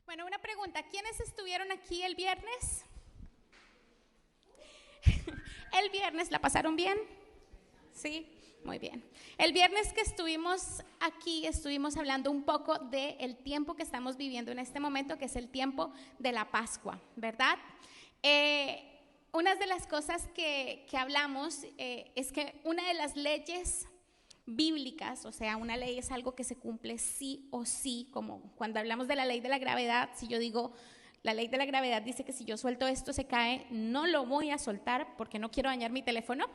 Bueno, una pregunta, ¿quiénes estuvieron aquí el viernes? El viernes, ¿la pasaron bien? Sí, muy bien. El viernes que estuvimos aquí, estuvimos hablando un poco del tiempo que estamos viviendo en este momento, que es el tiempo de la Pascua, ¿verdad? Una de las cosas que hablamos es que una de las leyes bíblicas, o sea, una ley es algo que se cumple sí o sí, como cuando hablamos de la ley de la gravedad. Si yo digo, la ley de la gravedad dice que si yo suelto esto se cae, no lo voy a soltar porque no quiero dañar mi teléfono,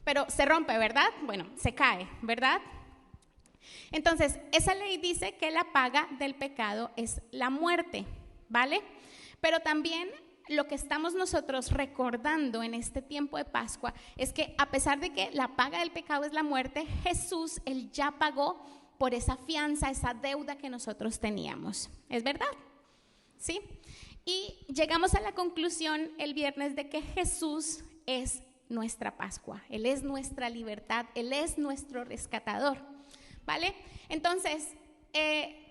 pero se rompe, ¿verdad? Bueno, se cae, ¿verdad? Entonces, esa ley dice que la paga del pecado es la muerte, ¿vale? Pero también lo que estamos nosotros recordando en este tiempo de Pascua es que a pesar de que la paga del pecado es la muerte, Jesús, Él ya pagó por esa fianza, esa deuda que nosotros teníamos. ¿Es verdad? ¿Sí? Y llegamos a la conclusión el viernes de que Jesús es nuestra Pascua, Él es nuestra libertad, Él es nuestro rescatador, ¿vale? Entonces,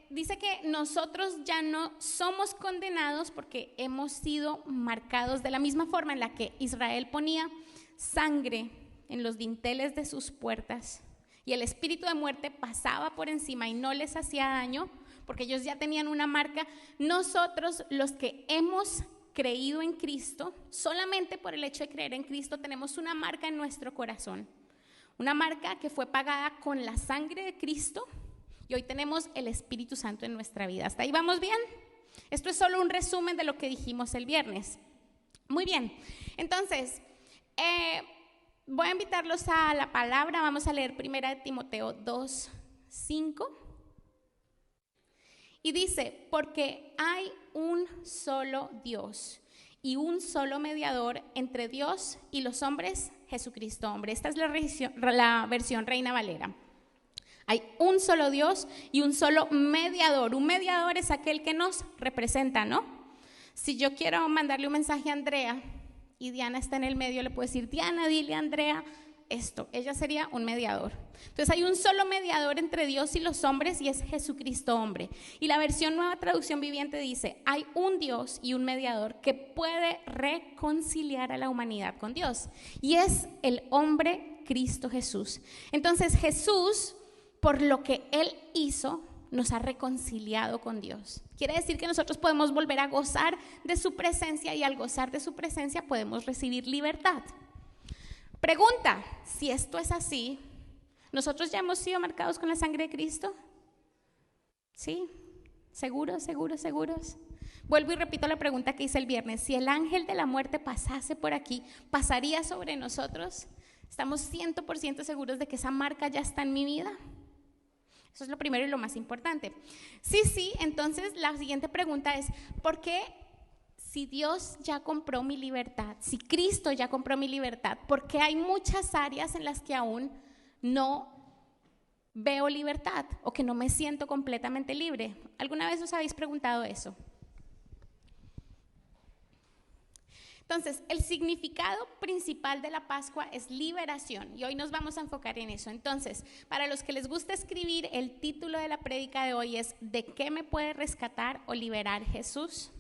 dice que nosotros ya no somos condenados porque hemos sido marcados de la misma forma en la que Israel ponía sangre en los dinteles de sus puertas y el espíritu de muerte pasaba por encima y no les hacía daño porque ellos ya tenían una marca. Nosotros, los que hemos creído en Cristo, solamente por el hecho de creer en Cristo tenemos una marca en nuestro corazón, una marca que fue pagada con la sangre de Cristo. Y hoy tenemos el Espíritu Santo en nuestra vida. ¿Hasta ahí vamos bien? Esto es solo un resumen de lo que dijimos el viernes. Muy bien. Entonces, voy a invitarlos a la palabra. Vamos a leer 1 Timoteo 2:5. Y dice, porque hay un solo Dios y un solo mediador entre Dios y los hombres, Jesucristo hombre. Esta es la versión Reina Valera. Hay un solo Dios y un solo mediador. Un mediador es aquel que nos representa, ¿no? Si yo quiero mandarle un mensaje a Andrea y Diana está en el medio, le puedo decir, Diana, dile a Andrea esto. Ella sería un mediador. Entonces hay un solo mediador entre Dios y los hombres y es Jesucristo hombre. Y la versión Nueva Traducción Viviente dice, hay un Dios y un mediador que puede reconciliar a la humanidad con Dios. Y es el hombre Cristo Jesús. Entonces Jesús, por lo que Él hizo, nos ha reconciliado con Dios. Quiere decir que nosotros podemos volver a gozar de su presencia y al gozar de su presencia podemos recibir libertad. Pregunta, si esto es así, ¿nosotros ya hemos sido marcados con la sangre de Cristo? ¿Sí? ¿Seguros? Vuelvo y repito la pregunta que hice el viernes. Si el ángel de la muerte pasase por aquí, ¿pasaría sobre nosotros? ¿Estamos 100% seguros de que esa marca ya está en mi vida? Eso es lo primero y lo más importante. Sí, entonces la siguiente pregunta es, ¿por qué si Dios ya compró mi libertad, si Cristo ya compró mi libertad, por qué hay muchas áreas en las que aún no veo libertad o que no me siento completamente libre? ¿Alguna vez os habéis preguntado eso? Entonces, el significado principal de la Pascua es liberación y hoy nos vamos a enfocar en eso. Entonces, para los que les gusta escribir, el título de la prédica de hoy es ¿de qué me puede rescatar o liberar Jesús?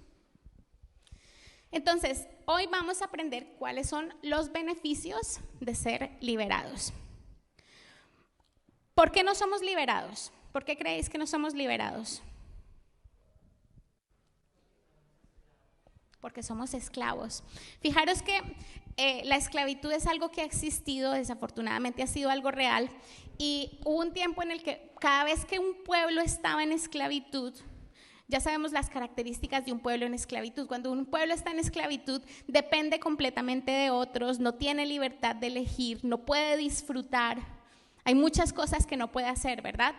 Entonces, hoy vamos a aprender cuáles son los beneficios de ser liberados. ¿Por qué no somos liberados? ¿Por qué creéis que no somos liberados? Porque somos esclavos. Fijaros que la esclavitud es algo que ha existido, desafortunadamente ha sido algo real, y hubo un tiempo en el que cada vez que un pueblo estaba en esclavitud, ya sabemos las características de un pueblo en esclavitud. Cuando un pueblo está en esclavitud, depende completamente de otros, no tiene libertad de elegir, no puede disfrutar, hay muchas cosas que no puede hacer, ¿verdad?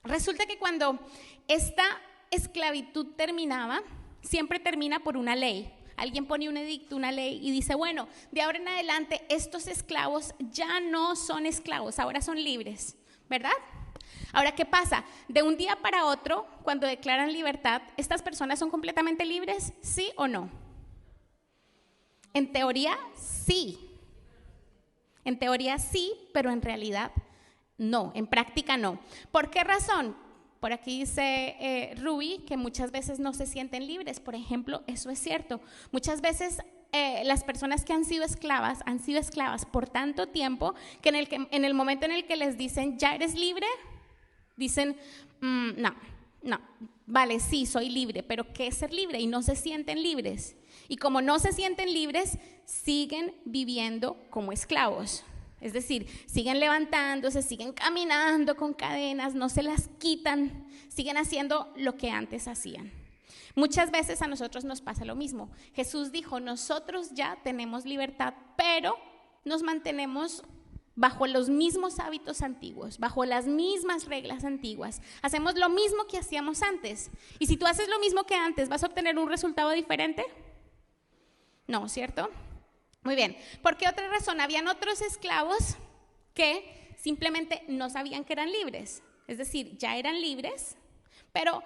Resulta que cuando esta esclavitud terminaba, siempre termina por una ley. Alguien pone un edicto, una ley y dice, bueno, de ahora en adelante estos esclavos ya no son esclavos, ahora son libres, ¿verdad? Ahora, ¿qué pasa? De un día para otro, cuando declaran libertad, ¿estas personas son completamente libres? ¿Sí o no? En teoría, sí. En teoría sí, pero en realidad no, en práctica no. ¿Por qué razón? Por aquí dice Ruby que muchas veces no se sienten libres. Por ejemplo, eso es cierto. Muchas veces las personas que han sido esclavas por tanto tiempo que en el momento en el que les dicen, ¿ya eres libre? Dicen, no, vale, sí, soy libre, pero ¿qué es ser libre? Y no se sienten libres. Y como no se sienten libres, siguen viviendo como esclavos. Es decir, siguen levantándose, siguen caminando con cadenas, no se las quitan, siguen haciendo lo que antes hacían. Muchas veces a nosotros nos pasa lo mismo. Jesús dijo, nosotros ya tenemos libertad, pero nos mantenemos bajo los mismos hábitos antiguos, bajo las mismas reglas antiguas. Hacemos lo mismo que hacíamos antes. Y si tú haces lo mismo que antes, ¿vas a obtener un resultado diferente? No, ¿cierto? Muy bien. ¿Por qué otra razón? Habían otros esclavos que simplemente no sabían que eran libres. Es decir, ya eran libres, pero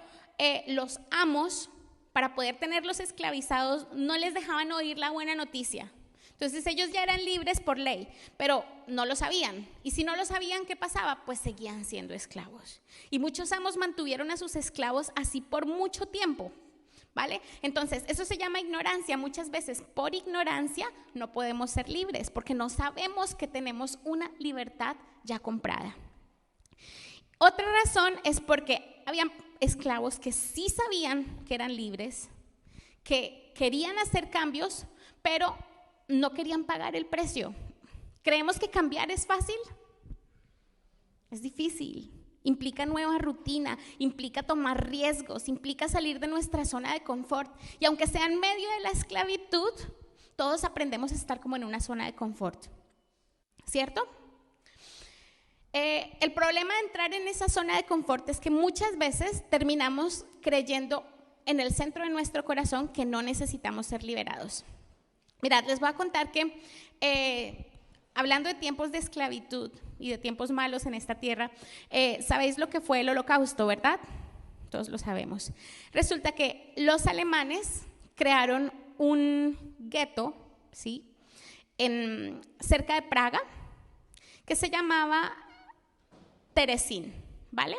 los amos, para poder tenerlos esclavizados, no les dejaban oír la buena noticia. Entonces ellos ya eran libres por ley, pero no lo sabían. Y si no lo sabían, ¿qué pasaba? Pues seguían siendo esclavos. Y muchos amos mantuvieron a sus esclavos así por mucho tiempo, ¿vale? Entonces, eso se llama ignorancia. Muchas veces por ignorancia no podemos ser libres porque no sabemos que tenemos una libertad ya comprada. Otra razón es porque habían esclavos que sí sabían que eran libres, que querían hacer cambios, pero no querían pagar el precio. ¿Creemos que cambiar es fácil? Es difícil. Implica nueva rutina, implica tomar riesgos, implica salir de nuestra zona de confort. Y aunque sea en medio de la esclavitud, todos aprendemos a estar como en una zona de confort, ¿cierto? El problema de entrar en esa zona de confort es que muchas veces terminamos creyendo en el centro de nuestro corazón que no necesitamos ser liberados. Mirad, les voy a contar que hablando de tiempos de esclavitud y de tiempos malos en esta tierra, sabéis lo que fue el Holocausto, ¿verdad? Todos lo sabemos. Resulta que los alemanes crearon un gueto, ¿sí? Cerca de Praga, que se llamaba Terezín, ¿vale?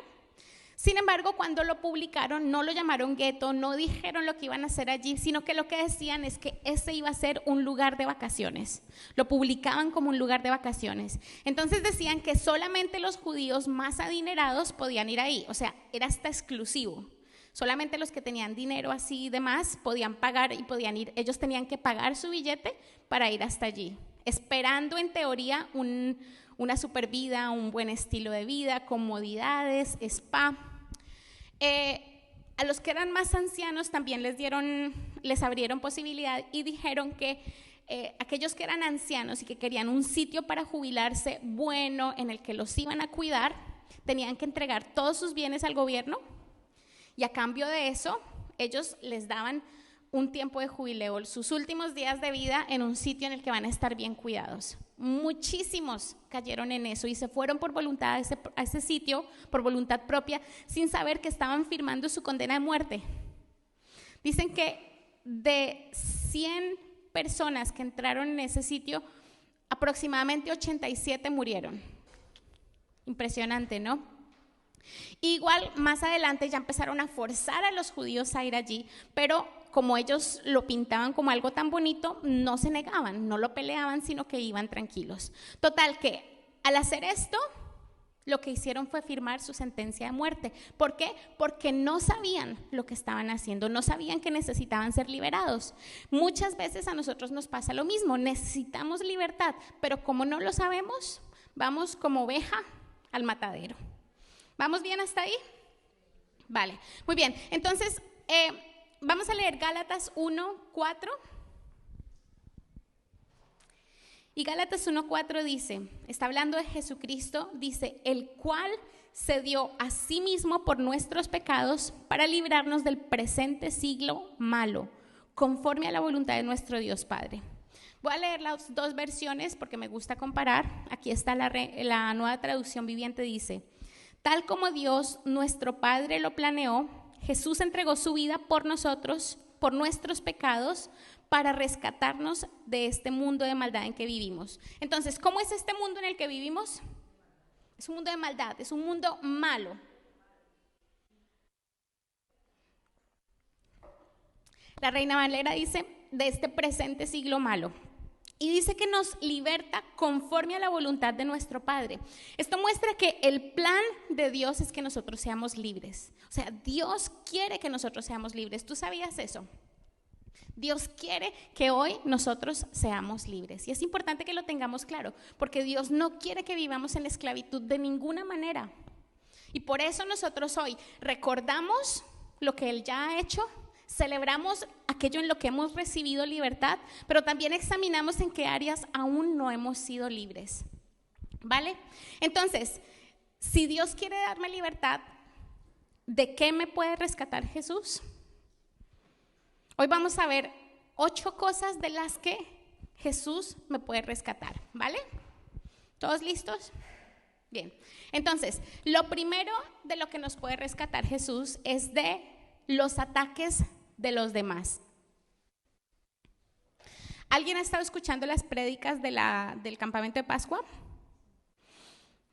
Sin embargo, cuando lo publicaron, no lo llamaron gueto, no dijeron lo que iban a hacer allí, sino que lo que decían es que ese iba a ser un lugar de vacaciones. Lo publicaban como un lugar de vacaciones. Entonces decían que solamente los judíos más adinerados podían ir ahí, o sea, era hasta exclusivo. Solamente los que tenían dinero así y demás podían pagar y podían ir. Ellos tenían que pagar su billete para ir hasta allí, esperando en teoría una super vida, un buen estilo de vida, comodidades, spa. A los que eran más ancianos también les abrieron posibilidad y dijeron que aquellos que eran ancianos y que querían un sitio para jubilarse bueno, en el que los iban a cuidar, tenían que entregar todos sus bienes al gobierno y a cambio de eso ellos les daban un tiempo de jubileo, sus últimos días de vida en un sitio en el que van a estar bien cuidados. Muchísimos cayeron en eso y se fueron por voluntad a ese sitio, por voluntad propia, sin saber que estaban firmando su condena de muerte. Dicen que de 100 personas que entraron en ese sitio, aproximadamente 87 murieron. Impresionante, ¿no? Igual más adelante ya empezaron a forzar a los judíos a ir allí, pero como ellos lo pintaban como algo tan bonito, no se negaban, no lo peleaban, sino que iban tranquilos. Total que al hacer esto, lo que hicieron fue firmar su sentencia de muerte. ¿Por qué? Porque no sabían lo que estaban haciendo, no sabían que necesitaban ser liberados. Muchas veces a nosotros nos pasa lo mismo, necesitamos libertad, pero como no lo sabemos, vamos como oveja al matadero. ¿Vamos bien hasta ahí? Vale, muy bien. Entonces, vamos a leer Gálatas 1:4. Y Gálatas 1:4 dice, está hablando de Jesucristo, dice, el cual se dio a sí mismo por nuestros pecados para librarnos del presente siglo malo, conforme a la voluntad de nuestro Dios Padre. Voy a leer las dos versiones porque me gusta comparar. Aquí está la Nueva Traducción Viviente, dice, tal como Dios, nuestro Padre, lo planeó, Jesús entregó su vida por nosotros, por nuestros pecados, para rescatarnos de este mundo de maldad en que vivimos. Entonces, ¿cómo es este mundo en el que vivimos? Es un mundo de maldad, es un mundo malo. La Reina Valera dice, de este presente siglo malo. Y dice que nos liberta conforme a la voluntad de nuestro Padre. Esto muestra que el plan de Dios es que nosotros seamos libres. O sea, Dios quiere que nosotros seamos libres. ¿Tú sabías eso? Dios quiere que hoy nosotros seamos libres. Y es importante que lo tengamos claro, porque Dios no quiere que vivamos en esclavitud de ninguna manera. Y por eso nosotros hoy recordamos lo que Él ya ha hecho, celebramos aquello en lo que hemos recibido libertad, pero también examinamos en qué áreas aún no hemos sido libres. ¿Vale? Entonces, si Dios quiere darme libertad, ¿de qué me puede rescatar Jesús? Hoy vamos a ver 8 cosas de las que Jesús me puede rescatar. ¿Vale? ¿Todos listos? Bien. Entonces, lo primero de lo que nos puede rescatar Jesús es de los ataques de los demás. ¿Alguien ha estado escuchando las prédicas del campamento de Pascua?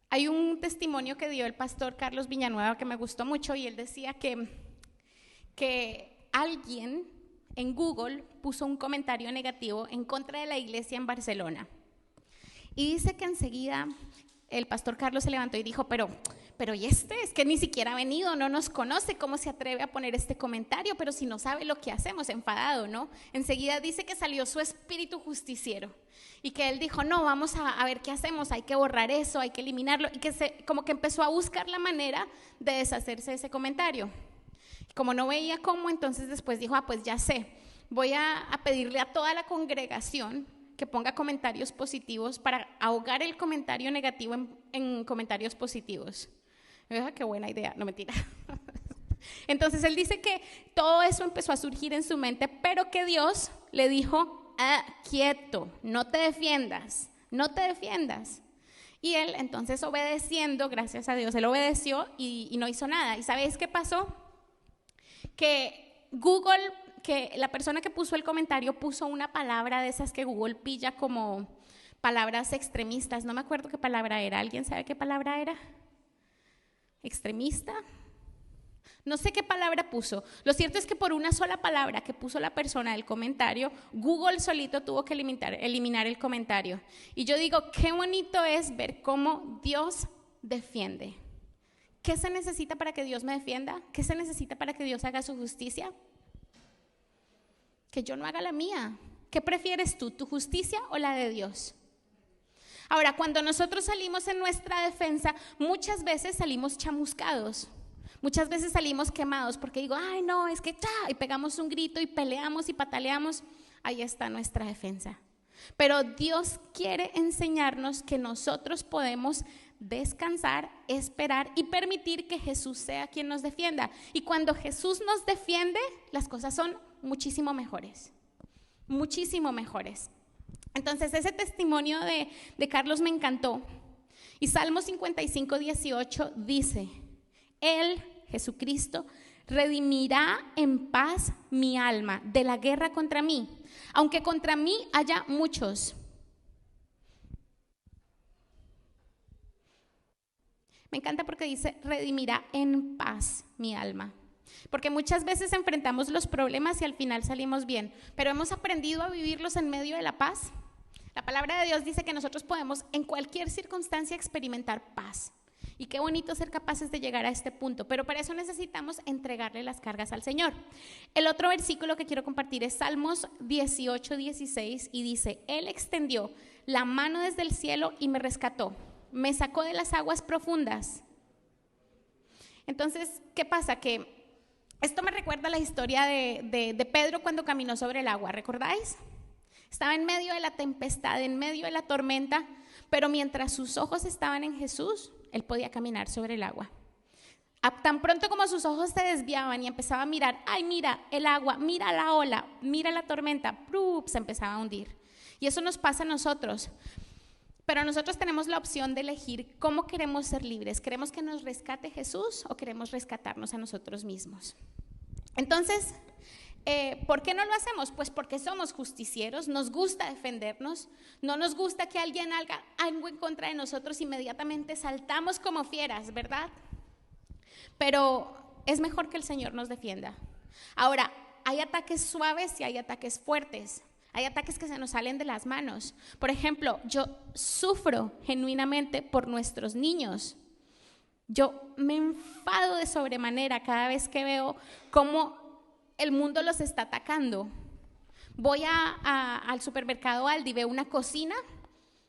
Hay un testimonio que dio el pastor Carlos Villanueva que me gustó mucho, y él decía que alguien en Google puso un comentario negativo en contra de la iglesia en Barcelona. Y dice que enseguida el pastor Carlos se levantó y dijo, pero ¿y este? Es que ni siquiera ha venido, no nos conoce, ¿cómo se atreve a poner este comentario? Pero si no sabe lo que hacemos, enfadado, ¿no? Enseguida dice que salió su espíritu justiciero y que él dijo, no, vamos a ver qué hacemos, hay que borrar eso, hay que eliminarlo, y que como que empezó a buscar la manera de deshacerse de ese comentario. Y como no veía cómo, entonces después dijo, pues ya sé, voy a pedirle a toda la congregación que ponga comentarios positivos para ahogar el comentario negativo en comentarios positivos. Qué buena idea, no, mentira. Entonces él dice que todo eso empezó a surgir en su mente, pero que Dios le dijo, quieto, no te defiendas, no te defiendas. Y él entonces obedeciendo, gracias a Dios, él obedeció y no hizo nada. ¿Y sabéis qué pasó? Que Google, que la persona que puso el comentario puso una palabra de esas que Google pilla como palabras extremistas. No me acuerdo qué palabra era. ¿Alguien sabe qué palabra era? ¿Extremista? No sé qué palabra puso. Lo cierto es que por una sola palabra que puso la persona del comentario, Google solito tuvo que eliminar el comentario. Y yo digo, qué bonito es ver cómo Dios defiende. ¿Qué se necesita para que Dios me defienda? ¿Qué se necesita para que Dios haga su justicia? Que yo no haga la mía. ¿Qué prefieres tú, tu justicia o la de Dios? Ahora, cuando nosotros salimos en nuestra defensa, muchas veces salimos chamuscados, muchas veces salimos quemados, porque digo, ay no, es que y pegamos un grito y peleamos y pataleamos. Ahí está nuestra defensa. Pero Dios quiere enseñarnos que nosotros podemos descansar, esperar y permitir que Jesús sea quien nos defienda. Y cuando Jesús nos defiende, las cosas son muchísimo mejores, muchísimo mejores. Entonces ese testimonio de Carlos me encantó. Y Salmo 55, 18 dice, Él, Jesucristo, redimirá en paz mi alma de la guerra contra mí, aunque contra mí haya muchos. Me encanta porque dice, redimirá en paz mi alma. Porque muchas veces enfrentamos los problemas y al final salimos bien, pero hemos aprendido a vivirlos en medio de la paz. La palabra de Dios dice que nosotros podemos en cualquier circunstancia experimentar paz. Y qué bonito ser capaces de llegar a este punto, pero para eso necesitamos entregarle las cargas al Señor. El otro versículo que quiero compartir es Salmos 18, 16 y dice, Él extendió la mano desde el cielo y me rescató, me sacó de las aguas profundas. Entonces, ¿qué pasa? Que esto me recuerda la historia de Pedro cuando caminó sobre el agua, ¿recordáis? Estaba en medio de la tempestad, en medio de la tormenta, pero mientras sus ojos estaban en Jesús, él podía caminar sobre el agua. Tan pronto como sus ojos se desviaban y empezaba a mirar, ay, mira el agua, mira la ola, mira la tormenta, se empezaba a hundir. Y eso nos pasa a nosotros. Pero nosotros tenemos la opción de elegir cómo queremos ser libres. ¿Queremos que nos rescate Jesús o queremos rescatarnos a nosotros mismos? Entonces, ¿por qué no lo hacemos? Pues porque somos justicieros, nos gusta defendernos, no nos gusta que alguien haga algo en contra de nosotros, inmediatamente saltamos como fieras, ¿verdad? Pero es mejor que el Señor nos defienda. Ahora, hay ataques suaves y hay ataques fuertes. Hay ataques que se nos salen de las manos. Por ejemplo, yo sufro genuinamente por nuestros niños. Yo me enfado de sobremanera cada vez que veo cómo el mundo los está atacando. Voy al supermercado Aldi, veo una cocina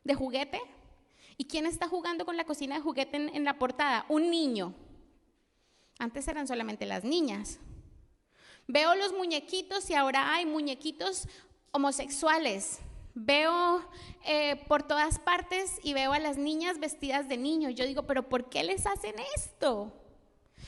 de juguete. ¿Y quién está jugando con la cocina de juguete en la portada? Un niño. Antes eran solamente las niñas. Veo los muñequitos y ahora hay muñequitos homosexuales. Veo por todas partes y veo a las niñas vestidas de niños. Yo digo, ¿pero por qué les hacen esto?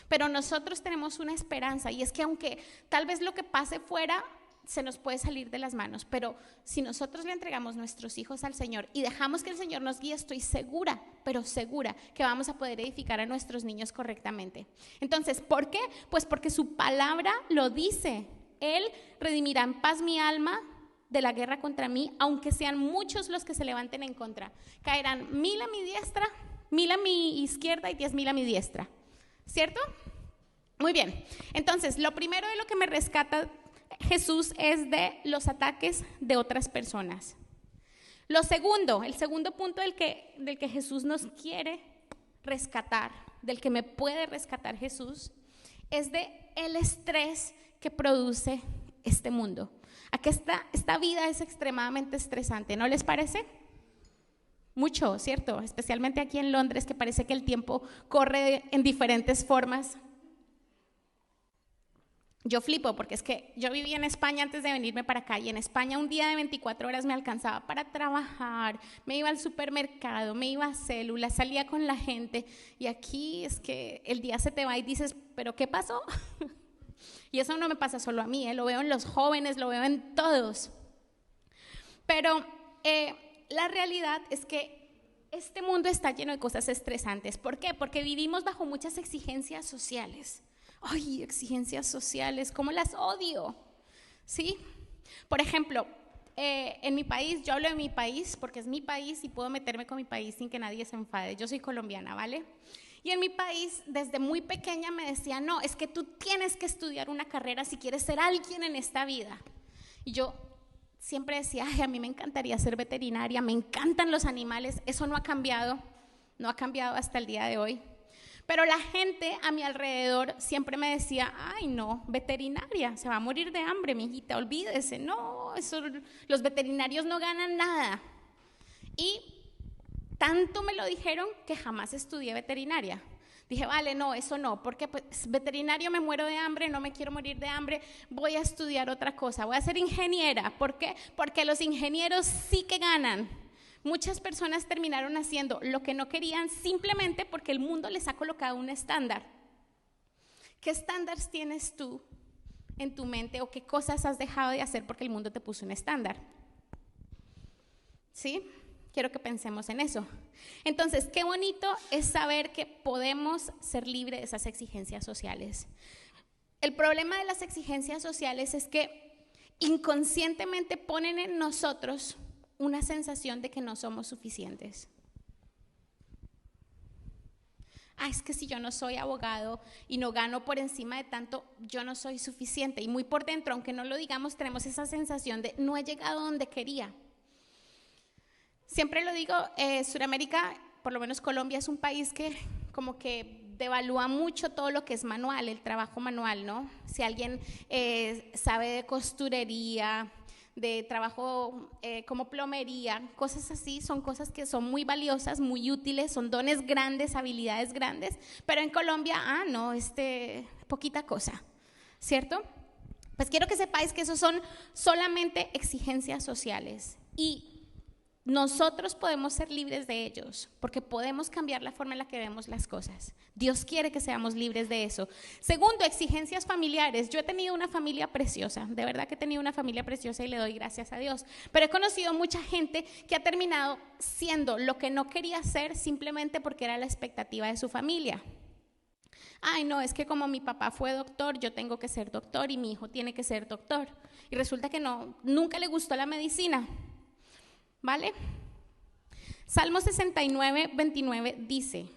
Pero nosotros tenemos una esperanza, y es que aunque tal vez lo que pase fuera se nos puede salir de las manos, pero si nosotros le entregamos nuestros hijos al Señor y dejamos que el Señor nos guíe, estoy segura, pero segura que vamos a poder edificar a nuestros niños correctamente. Entonces, ¿por qué? Pues porque su palabra lo dice. Él redimirá en paz mi alma de la guerra contra mí, aunque sean muchos los que se levanten en contra. Caerán 1000 a mi diestra, 1000 a mi izquierda y 10,000 a mi diestra. ¿Cierto? Muy bien. Entonces, lo primero de lo que me rescata Jesús es de los ataques de otras personas. Lo segundo, el segundo punto del que Jesús nos quiere rescatar, del que me puede rescatar Jesús, es de el estrés que produce este mundo. Aquí esta vida es extremadamente estresante, ¿no les parece? Mucho, ¿cierto? Especialmente aquí en Londres, que parece que el tiempo corre en diferentes formas. Yo flipo porque es que yo viví en España antes de venirme para acá, y en España un día de 24 horas me alcanzaba para trabajar, me iba al supermercado, me iba a células, salía con la gente, y aquí es que el día se te va y dices, ¿pero qué pasó? Y eso no me pasa solo a mí, lo veo en los jóvenes, lo veo en todos. Pero la realidad es que este mundo está lleno de cosas estresantes. ¿Por qué? Porque vivimos bajo muchas exigencias sociales. ¡Ay, exigencias sociales! ¿Cómo las odio? ¿Sí? Por ejemplo, en mi país, yo hablo de mi país porque es mi país y puedo meterme con mi país sin que nadie se enfade. Yo soy colombiana, ¿vale? Y en mi país, desde muy pequeña me decían, no, es que tú tienes que estudiar una carrera si quieres ser alguien en esta vida. Y yo siempre decía, ay, a mí me encantaría ser veterinaria, me encantan los animales. Eso no ha cambiado hasta el día de hoy. Pero la gente a mi alrededor siempre me decía, ay no, veterinaria, se va a morir de hambre, mijita, olvídese, no, los veterinarios no ganan nada. Y tanto me lo dijeron que jamás estudié veterinaria. Dije, vale, no, eso no, porque pues, veterinario me muero de hambre, no me quiero morir de hambre, voy a estudiar otra cosa, voy a ser ingeniera. ¿Por qué? Porque los ingenieros sí que ganan. Muchas personas terminaron haciendo lo que no querían simplemente porque el mundo les ha colocado un estándar. ¿Qué estándares tienes tú en tu mente o qué cosas has dejado de hacer porque el mundo te puso un estándar? ¿Sí? Quiero que pensemos en eso. Entonces, qué bonito es saber que podemos ser libres de esas exigencias sociales. El problema de las exigencias sociales es que inconscientemente ponen en nosotros una sensación de que no somos suficientes. Es que si yo no soy abogado y no gano por encima de tanto, yo no soy suficiente. Y muy por dentro, aunque no lo digamos, tenemos esa sensación de no he llegado donde quería. Siempre lo digo, Sudamérica, por lo menos Colombia, es un país que como que devalúa mucho todo lo que es manual, el trabajo manual, ¿no? Si alguien sabe de costurería, de trabajo como plomería, cosas así, son cosas que son muy valiosas, muy útiles, son dones grandes, habilidades grandes, pero en Colombia, no, poquita cosa, ¿cierto? Pues quiero que sepáis que esos son solamente exigencias sociales y nosotros podemos ser libres de ellos porque podemos cambiar la forma en la que vemos las cosas. Dios quiere que seamos libres de eso. Segundo, exigencias familiares. Yo he tenido una familia preciosa, de verdad que he tenido una familia preciosa y le doy gracias a Dios. Pero he conocido mucha gente que ha terminado siendo lo que no quería ser simplemente porque era la expectativa de su familia. Ay, no, es que como mi papá fue doctor, yo tengo que ser doctor y mi hijo tiene que ser doctor. Y resulta que no, nunca le gustó la medicina. ¿Vale? Salmo 69, 29 dice,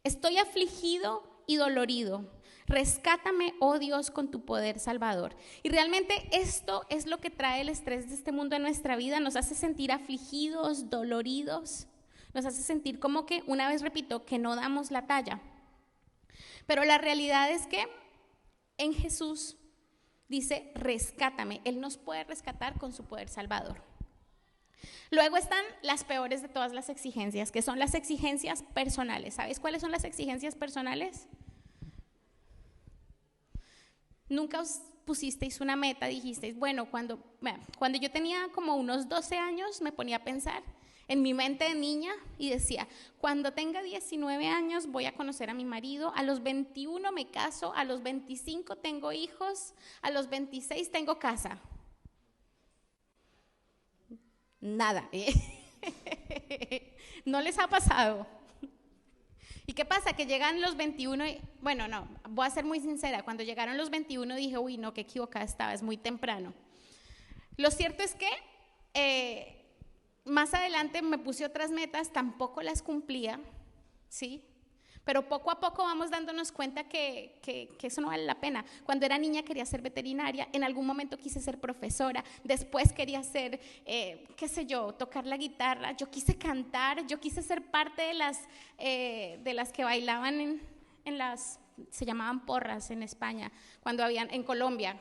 estoy afligido y dolorido, Rescátame, oh Dios, con tu poder salvador. Y realmente esto es lo que trae el estrés de este mundo a nuestra vida. Nos hace sentir afligidos, doloridos. Nos hace sentir como que, una vez repito, que no damos la talla. Pero la realidad es que en Jesús dice, rescátame. Él nos puede rescatar con su poder salvador. Luego están las peores de todas las exigencias, que son las exigencias personales. ¿Sabes cuáles son las exigencias personales? Nunca os pusisteis una meta, dijisteis, bueno, cuando yo tenía como unos 12 años me ponía a pensar en mi mente de niña y decía, cuando tenga 19 años voy a conocer a mi marido, a los 21 me caso, a los 25 tengo hijos, a los 26 tengo casa. Nada, ¿no les ha pasado? ¿Y qué pasa? Que llegan los 21 y, bueno, no, voy a ser muy sincera, cuando llegaron los 21 dije, uy, no, qué equivocada estaba, es muy temprano. Lo cierto es que más adelante me puse otras metas, tampoco las cumplía, ¿sí? Pero poco a poco vamos dándonos cuenta que eso no vale la pena. Cuando era niña quería ser veterinaria, en algún momento quise ser profesora, después quería ser, qué sé yo, tocar la guitarra, yo quise cantar, yo quise ser parte de las que bailaban en las, se llamaban porras en España, en Colombia.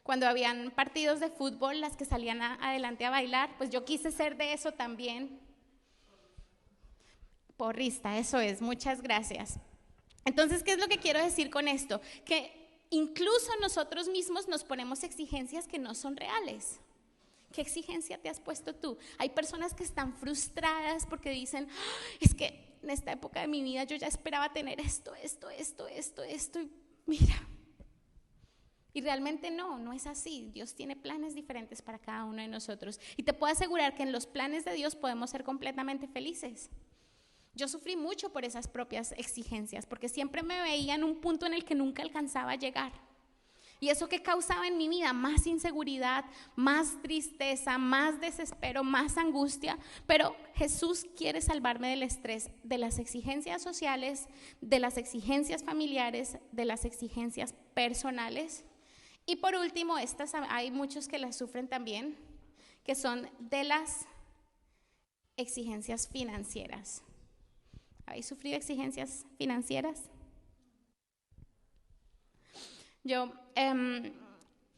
Cuando habían partidos de fútbol, las que salían adelante a bailar, pues yo quise ser de eso también. Porrista, eso es, muchas gracias. Entonces, ¿qué es lo que quiero decir con esto? Que incluso nosotros mismos nos ponemos exigencias que no son reales. ¿Qué exigencia te has puesto tú? Hay personas que están frustradas porque dicen, es que en esta época de mi vida yo ya esperaba tener esto, y mira. Y realmente no es así. Dios tiene planes diferentes para cada uno de nosotros. Y te puedo asegurar que en los planes de Dios podemos ser completamente felices. Yo sufrí mucho por esas propias exigencias, porque siempre me veía en un punto en el que nunca alcanzaba a llegar. Y eso que causaba en mi vida más inseguridad, más tristeza, más desespero, más angustia. Pero Jesús quiere salvarme del estrés, de las exigencias sociales, de las exigencias familiares, de las exigencias personales. Y por último, hay muchos que las sufren también, que son de las exigencias financieras. ¿Habéis sufrido exigencias financieras? Yo, en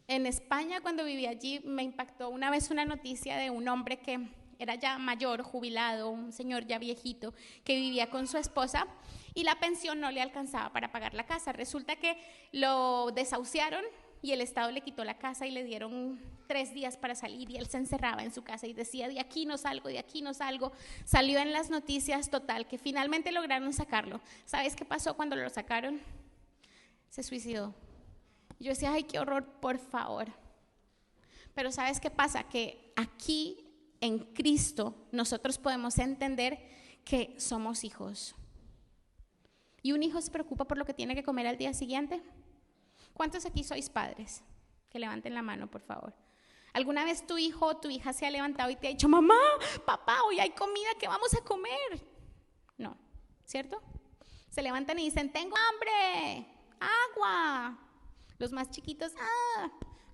España, cuando viví allí, me impactó una vez una noticia de un hombre que era ya mayor, jubilado, un señor ya viejito, que vivía con su esposa y la pensión no le alcanzaba para pagar la casa. Resulta que lo desahuciaron y el Estado le quitó la casa y le dieron 3 días para salir y él se encerraba en su casa y decía, de aquí no salgo, de aquí no salgo. Salió en las noticias, total, que finalmente lograron sacarlo. ¿Sabes qué pasó cuando lo sacaron? Se suicidó. Yo decía, ay, qué horror, por favor. Pero ¿sabes qué pasa? Que aquí en Cristo nosotros podemos entender que somos hijos. ¿Y un hijo se preocupa por lo que tiene que comer al día siguiente? ¿Cuántos aquí sois padres? Que levanten la mano, por favor. ¿Alguna vez tu hijo o tu hija se ha levantado y te ha dicho, mamá, papá, hoy hay comida, ¿qué vamos a comer? No, ¿cierto? Se levantan y dicen, tengo hambre, agua. Los más chiquitos,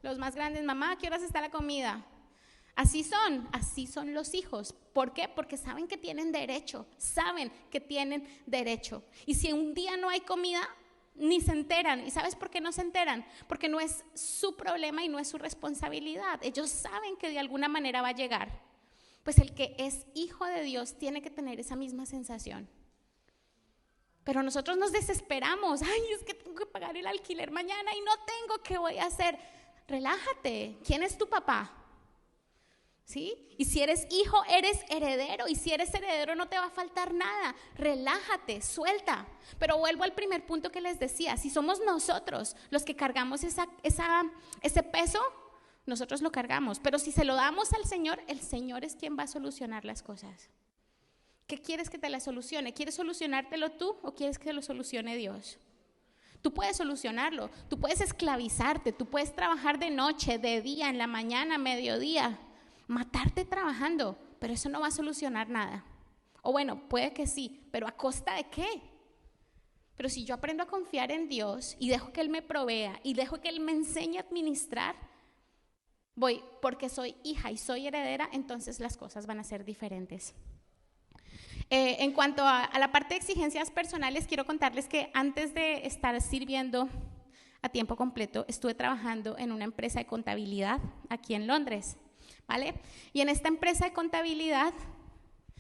los más grandes, mamá, ¿a qué horas está la comida? Así son los hijos. ¿Por qué? Porque saben que tienen derecho. Y si un día no hay comida, ni se enteran. ¿Y sabes por qué no se enteran? Porque no es su problema y no es su responsabilidad. Ellos saben que de alguna manera va a llegar. Pues el que es hijo de Dios tiene que tener esa misma sensación. Pero nosotros nos desesperamos. Ay, es que tengo que pagar el alquiler mañana y no tengo, ¿qué voy a hacer? Relájate. ¿Quién es tu papá? ¿Sí? Y si eres hijo, eres heredero. Y si eres heredero, no te va a faltar nada. Relájate, suelta. Pero vuelvo al primer punto que les decía. Si somos nosotros los que cargamos ese peso, nosotros lo cargamos. Pero si se lo damos al Señor, el Señor es quien va a solucionar las cosas. ¿Qué quieres que te la solucione? ¿Quieres solucionártelo tú o quieres que lo solucione Dios? Tú puedes solucionarlo. Tú puedes esclavizarte. Tú puedes trabajar de noche, de día, en la mañana, mediodía. Matarte trabajando, pero eso no va a solucionar nada. O bueno, puede que sí, pero ¿a costa de qué? Pero si yo aprendo a confiar en Dios y dejo que Él me provea y dejo que Él me enseñe a administrar, voy, porque soy hija y soy heredera, entonces las cosas van a ser diferentes. En cuanto a la parte de exigencias personales, quiero contarles que antes de estar sirviendo a tiempo completo, estuve trabajando en una empresa de contabilidad aquí en Londres, ¿vale? Y en esta empresa de contabilidad,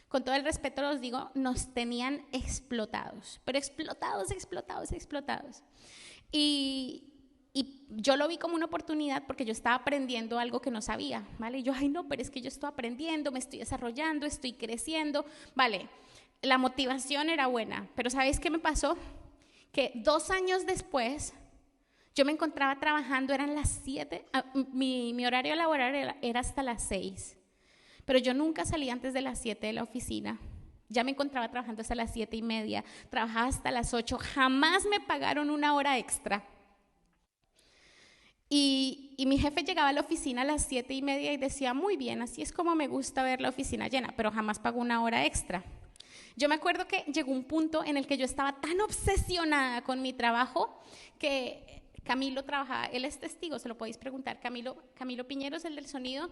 con todo el respeto los digo, nos tenían explotados, pero explotados. Y yo lo vi como una oportunidad porque yo estaba aprendiendo algo que no sabía, ¿vale? Y yo, ay no, pero es que yo estoy aprendiendo, me estoy desarrollando, estoy creciendo, ¿vale? La motivación era buena, pero ¿sabéis qué me pasó? Que 2 años después, yo me encontraba trabajando, eran las 7, mi horario laboral era hasta las 6, pero yo nunca salí antes de las 7 de la oficina. Ya me encontraba trabajando hasta las 7:30, trabajaba hasta las 8, jamás me pagaron una hora extra. Y mi jefe llegaba a la oficina a las 7:30 y decía, muy bien, así es como me gusta ver la oficina llena, pero jamás pagó una hora extra. Yo me acuerdo que llegó un punto en el que yo estaba tan obsesionada con mi trabajo que Camilo trabajaba, él es testigo, se lo podéis preguntar, Camilo Piñeros, el del sonido,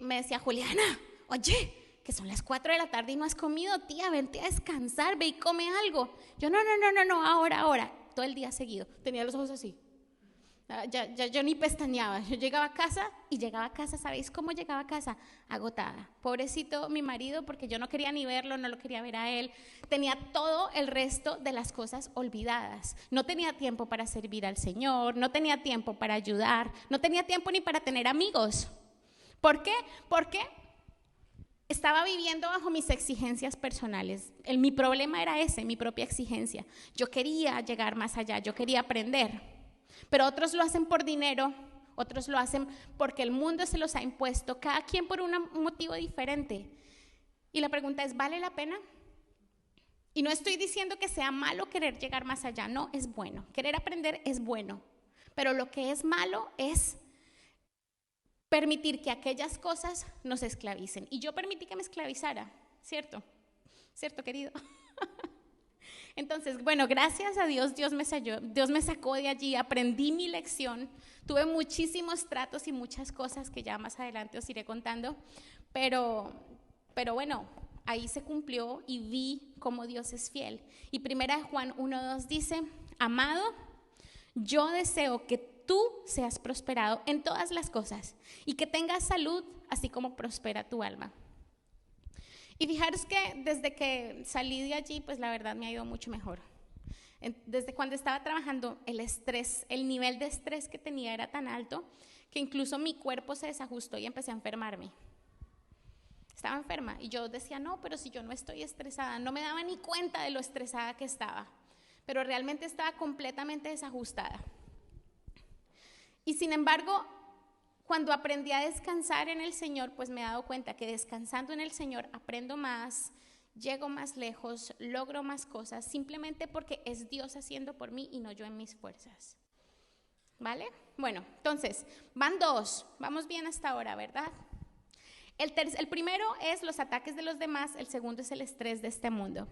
me decía, Juliana, oye, que son las 4 de la tarde y no has comido, tía, vente a descansar, ve y come algo. Yo, no, ahora, todo el día seguido, tenía los ojos así. Yo ni pestañeaba, yo llegaba a casa, ¿sabéis cómo llegaba a casa? Agotada, pobrecito mi marido, porque yo no quería ni verlo, no lo quería ver a él, tenía todo el resto de las cosas olvidadas, no tenía tiempo para servir al Señor, no tenía tiempo para ayudar, no tenía tiempo ni para tener amigos. ¿Por qué? Porque estaba viviendo bajo mis exigencias personales. Mi problema era ese, mi propia exigencia. Yo quería llegar más allá, yo quería aprender. Pero otros lo hacen por dinero, otros lo hacen porque el mundo se los ha impuesto, cada quien por un motivo diferente. Y la pregunta es, ¿vale la pena? Y no estoy diciendo que sea malo querer llegar más allá, no, es bueno. Querer aprender es bueno, pero lo que es malo es permitir que aquellas cosas nos esclavicen. Y yo permití que me esclavizara, ¿cierto? ¿Cierto, querido? Entonces, bueno, gracias a Dios, Dios me sacó de allí, aprendí mi lección, tuve muchísimos tratos y muchas cosas que ya más adelante os iré contando, pero bueno, ahí se cumplió y vi cómo Dios es fiel. Y 1 Juan 1:2 dice, amado, yo deseo que tú seas prosperado en todas las cosas y que tengas salud, así como prospera tu alma. Y fijaros que desde que salí de allí, pues la verdad me ha ido mucho mejor. Desde cuando estaba trabajando, el nivel de estrés que tenía era tan alto que incluso mi cuerpo se desajustó y empecé a enfermarme. Estaba enferma y yo decía, no, pero si yo no estoy estresada, no me daba ni cuenta de lo estresada que estaba, pero realmente estaba completamente desajustada. Y sin embargo, cuando aprendí a descansar en el Señor, pues me he dado cuenta que descansando en el Señor aprendo más, llego más lejos, logro más cosas, simplemente porque es Dios haciendo por mí y no yo en mis fuerzas. ¿Vale? Bueno, entonces, van 2, vamos bien hasta ahora, ¿verdad? El primero es los ataques de los demás, el segundo es el estrés de este mundo.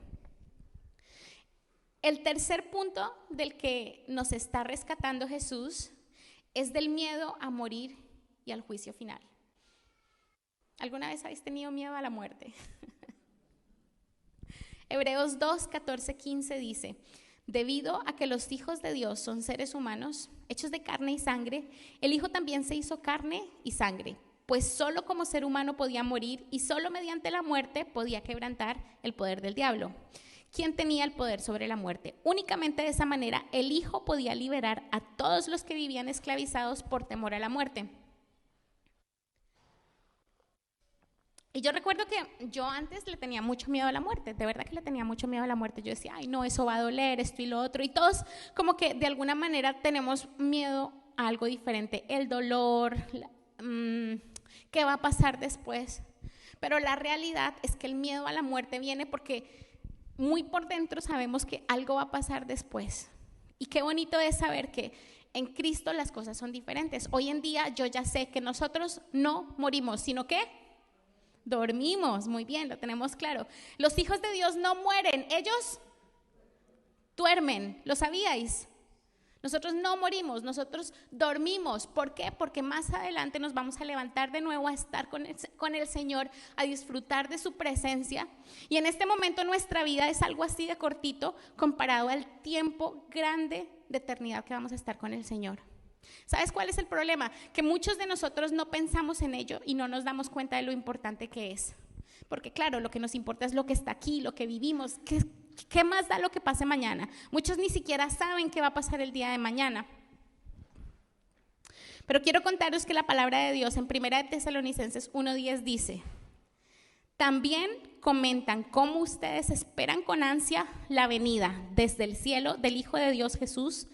El tercer punto del que nos está rescatando Jesús es del miedo a morir y al juicio final. ¿Alguna vez habéis tenido miedo a la muerte? Hebreos 2, 14, 15 dice, debido a que los hijos de Dios son seres humanos, hechos de carne y sangre, el Hijo también se hizo carne y sangre, pues solo como ser humano podía morir y solo mediante la muerte podía quebrantar el poder del diablo. ¿Quién tenía el poder sobre la muerte? Únicamente de esa manera el Hijo podía liberar a todos los que vivían esclavizados por temor a la muerte. Y yo recuerdo que yo antes le tenía mucho miedo a la muerte, de verdad que le tenía mucho miedo a la muerte. Yo decía, ay no, eso va a doler, esto y lo otro. Y todos como que de alguna manera tenemos miedo a algo diferente, el dolor, qué va a pasar después. Pero la realidad es que el miedo a la muerte viene porque muy por dentro sabemos que algo va a pasar después. Y qué bonito es saber que en Cristo las cosas son diferentes. Hoy en día yo ya sé que nosotros no morimos, sino que dormimos. Muy bien, lo tenemos claro. Los hijos de Dios no mueren, ellos duermen, ¿lo sabíais? Nosotros no morimos, nosotros dormimos. ¿Por qué? Porque más adelante nos vamos a levantar de nuevo a estar con el Señor, a disfrutar de su presencia. Y en este momento nuestra vida es algo así de cortito comparado al tiempo grande de eternidad que vamos a estar con el Señor. ¿Sabes cuál es el problema? Que muchos de nosotros no pensamos en ello y no nos damos cuenta de lo importante que es. Porque claro, lo que nos importa es lo que está aquí, lo que vivimos. ¿Qué más da lo que pase mañana? Muchos ni siquiera saben qué va a pasar el día de mañana. Pero quiero contaros que la palabra de Dios en 1 de Tesalonicenses 1:10 dice: también comentan cómo ustedes esperan con ansia la venida desde el cielo del Hijo de Dios Jesús,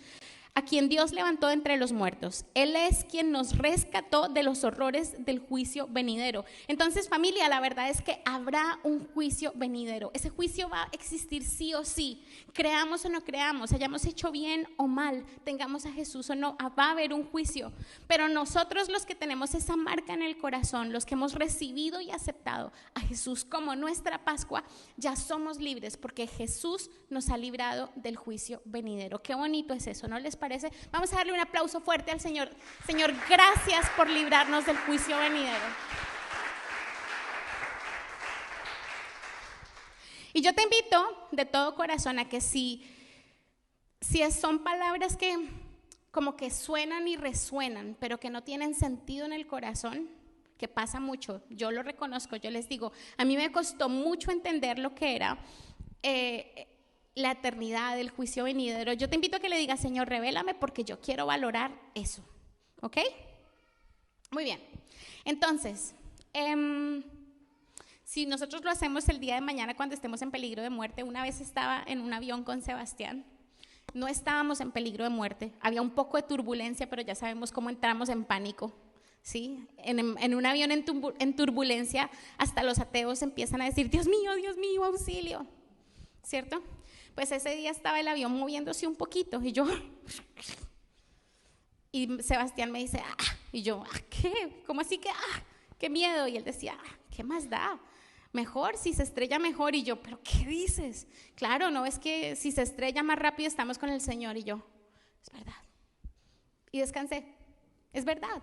a quien Dios levantó de entre los muertos. Él es quien nos rescató de los horrores del juicio venidero. Entonces, familia, la verdad es que habrá un juicio venidero. Ese juicio va a existir sí o sí, creamos o no creamos, hayamos hecho bien o mal, tengamos a Jesús o no, va a haber un juicio. Pero nosotros, los que tenemos esa marca en el corazón, los que hemos recibido y aceptado a Jesús como nuestra Pascua, ya somos libres porque Jesús nos ha librado del juicio venidero. Qué bonito es eso, ¿no les parece? Vamos a darle un aplauso fuerte al Señor. Señor, gracias por librarnos del juicio venidero. Y yo te invito de todo corazón a que si son palabras que como que suenan y resuenan, pero que no tienen sentido en el corazón, que pasa mucho, yo lo reconozco, yo les digo, a mí me costó mucho entender lo que era la eternidad, el juicio venidero. Yo te invito a que le digas: Señor, revélame, porque yo quiero valorar eso, ¿ok? Muy bien, entonces, si nosotros lo hacemos el día de mañana cuando estemos en peligro de muerte. Una vez estaba en un avión con Sebastián, no estábamos en peligro de muerte, había un poco de turbulencia, pero ya sabemos cómo entramos en pánico, ¿sí? En un avión en turbulencia, hasta los ateos empiezan a decir: Dios mío, auxilio, ¿cierto? Pues ese día estaba el avión moviéndose un poquito y Sebastián me dice: y yo, ¿qué? ¿Cómo así que? ¡Qué miedo! Y él decía: ¿qué más da? Mejor, si se estrella mejor. Y yo, ¿pero qué dices? Claro, no es que si se estrella más rápido estamos con el Señor. Y yo, es verdad. Y descansé, es verdad.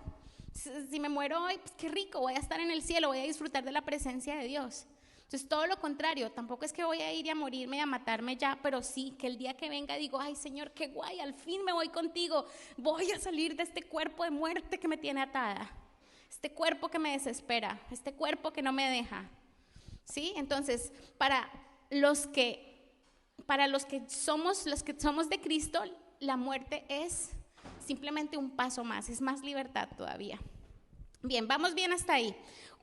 Si me muero hoy, pues qué rico, voy a estar en el cielo, voy a disfrutar de la presencia de Dios. Entonces, todo lo contrario, tampoco es que voy a ir y a morirme y a matarme ya, pero sí que el día que venga digo: ay, Señor, qué guay, al fin me voy contigo, voy a salir de este cuerpo de muerte que me tiene atada, este cuerpo que me desespera, este cuerpo que no me deja, ¿sí? Entonces, para los que somos de Cristo, la muerte es simplemente un paso más, es más libertad todavía. Bien, vamos bien hasta ahí.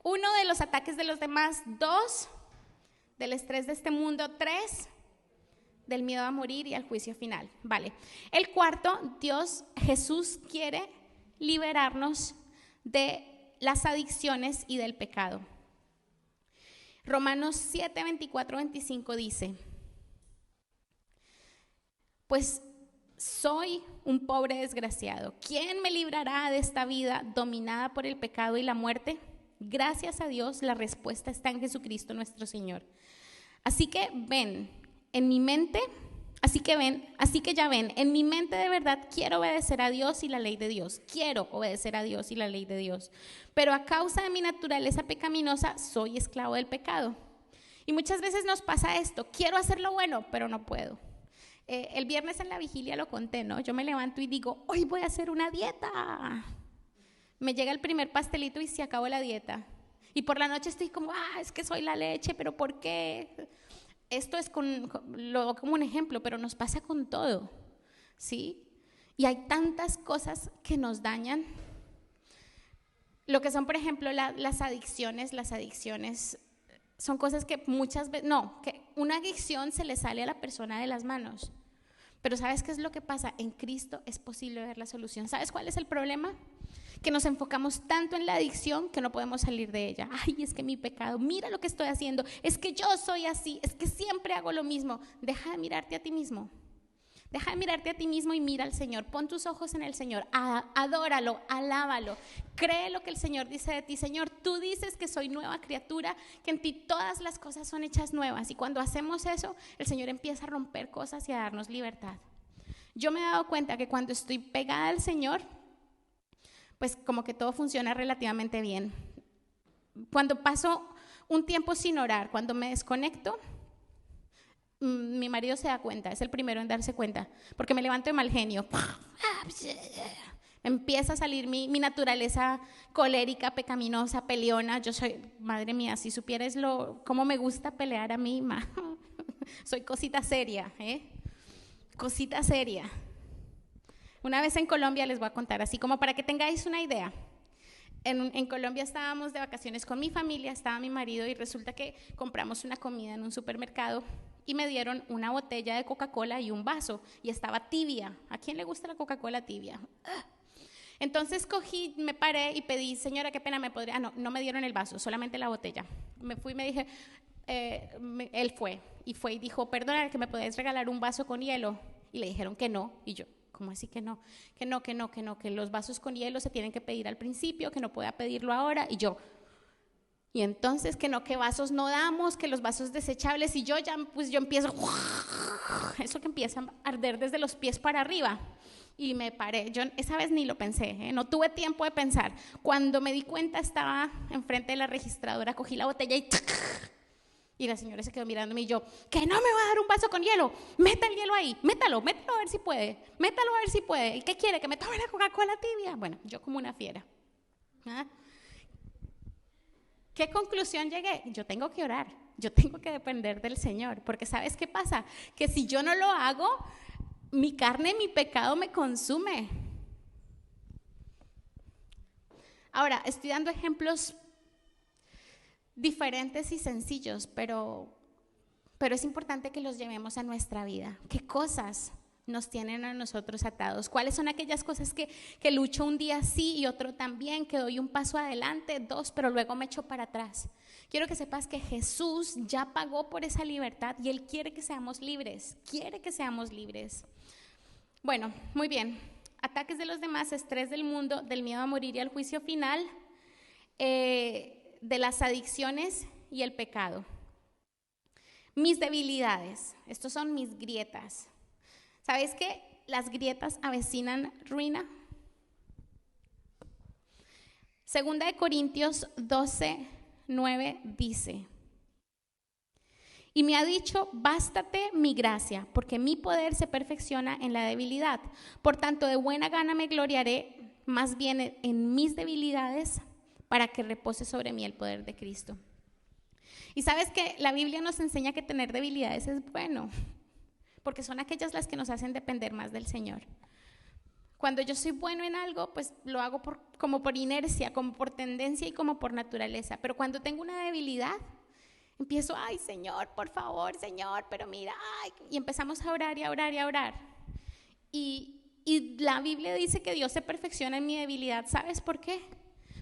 1, de los ataques de los demás. 2, del estrés de este mundo. 3, del miedo a morir y al juicio final. Vale. El cuarto, Jesús quiere liberarnos de las adicciones y del pecado. Romanos 7, 24, 25 dice: pues soy un pobre desgraciado. ¿Quién me librará de esta vida dominada por el pecado y la muerte? Gracias a Dios, la respuesta está en Jesucristo nuestro Señor. Así que ya ven, en mi mente de verdad quiero obedecer a Dios y la ley de Dios. Quiero obedecer a Dios y la ley de Dios. Pero a causa de mi naturaleza pecaminosa, soy esclavo del pecado. Y muchas veces nos pasa esto: quiero hacer lo bueno, pero no puedo. El viernes en la vigilia lo conté, ¿no? Yo me levanto y digo: hoy voy a hacer una dieta. Me llega el primer pastelito y se acabó la dieta. Y por la noche estoy como: es que soy la leche, pero ¿por qué? Esto es como un ejemplo, pero nos pasa con todo, ¿sí? Y hay tantas cosas que nos dañan. Lo que son, por ejemplo, las adicciones son cosas que muchas veces, que una adicción se le sale a la persona de las manos. Pero ¿sabes qué es lo que pasa? En Cristo es posible ver la solución. ¿Sabes cuál es el problema? Que nos enfocamos tanto en la adicción que no podemos salir de ella. Ay, es que mi pecado, mira lo que estoy haciendo, es que yo soy así, es que siempre hago lo mismo. Deja de mirarte a ti mismo. Deja de mirarte a ti mismo y mira al Señor. Pon tus ojos en el Señor. Adóralo, alábalo. Cree lo que el Señor dice de ti. Señor, tú dices que soy nueva criatura, que en ti todas las cosas son hechas nuevas. Y cuando hacemos eso, el Señor empieza a romper cosas y a darnos libertad. Yo me he dado cuenta que cuando estoy pegada al Señor, pues como que todo funciona relativamente bien. Cuando paso un tiempo sin orar, cuando me desconecto, mi marido se da cuenta, es el primero en darse cuenta, porque me levanto de mal genio. Empieza a salir mi naturaleza colérica, pecaminosa, peleona. Yo soy, madre mía, si supieras cómo me gusta pelear a mí, soy cosita seria, cosita seria. Una vez en Colombia les voy a contar, así como para que tengáis una idea. En Colombia estábamos de vacaciones con mi familia, estaba mi marido y resulta que compramos una comida en un supermercado y me dieron una botella de Coca-Cola y un vaso y estaba tibia. ¿A quién le gusta la Coca-Cola tibia? Entonces cogí, me paré y pedí, señora, qué pena, ¿me podría? No me dieron el vaso, solamente la botella. Me fui y me dije, él fue y dijo, perdona, que me podés regalar un vaso con hielo. Y le dijeron que no, y yo, ¿cómo así que no? Que los vasos con hielo se tienen que pedir al principio, que no pueda pedirlo ahora. Y entonces que no, que vasos no damos, que los vasos desechables. Y yo empiezo, eso que empieza a arder desde los pies para arriba. Y me paré, yo esa vez ni lo pensé, no tuve tiempo de pensar. Cuando me di cuenta estaba enfrente de la registradora, cogí la botella y la señora se quedó mirándome y yo, que no me va a dar un vaso con hielo, meta el hielo ahí, métalo a ver si puede, métalo a ver si puede. ¿Y qué quiere? ¿Que me tome la Coca-Cola tibia? Bueno, yo como una fiera. ¿Qué conclusión llegué? Yo tengo que orar, yo tengo que depender del Señor, porque ¿sabes qué pasa? Que si yo no lo hago, mi carne, mi pecado me consume. Ahora, estoy dando ejemplos diferentes y sencillos, pero es importante que los llevemos a nuestra vida. ¿Qué cosas nos tienen a nosotros atados? ¿Cuáles son aquellas cosas que lucho un día sí y otro también, que doy un paso adelante, dos, pero luego me echo para atrás? Quiero que sepas que Jesús ya pagó por esa libertad y Él quiere que seamos libres, Bueno, muy bien. Ataques de los demás, estrés del mundo, del miedo a morir y al juicio final, de las adicciones y el pecado. Mis debilidades, estos son mis grietas. ¿Sabes qué? Las grietas avecinan ruina. 2 de Corintios 12:9 dice: y me ha dicho, bástate mi gracia, porque mi poder se perfecciona en la debilidad. Por tanto, de buena gana me gloriaré más bien en mis debilidades, para que repose sobre mí el poder de Cristo. Y sabes que la Biblia nos enseña que tener debilidades es bueno, porque son aquellas las que nos hacen depender más del Señor. Cuando yo soy bueno en algo, pues lo hago como por inercia, como por tendencia y como por naturaleza. Pero cuando tengo una debilidad, empiezo, ay Señor, por favor, Señor, pero mira, ay, y empezamos a orar y a orar y a orar. Y la Biblia dice que Dios se perfecciona en mi debilidad. ¿Sabes por qué?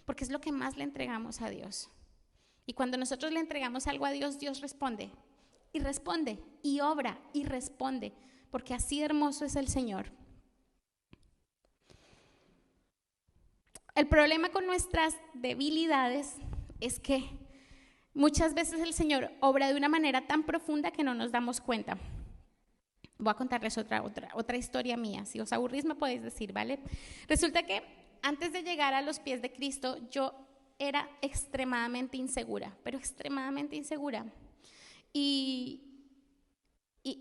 Porque es lo que más le entregamos a Dios. Y cuando nosotros le entregamos algo a Dios, Dios responde, y obra, y responde, porque así hermoso es el Señor. El problema con nuestras debilidades es que muchas veces el Señor obra de una manera tan profunda que no nos damos cuenta. Voy a contarles otra historia mía. Si os aburrís me podéis decir, ¿vale? Resulta que antes de llegar a los pies de Cristo, yo era extremadamente insegura, pero extremadamente insegura. Y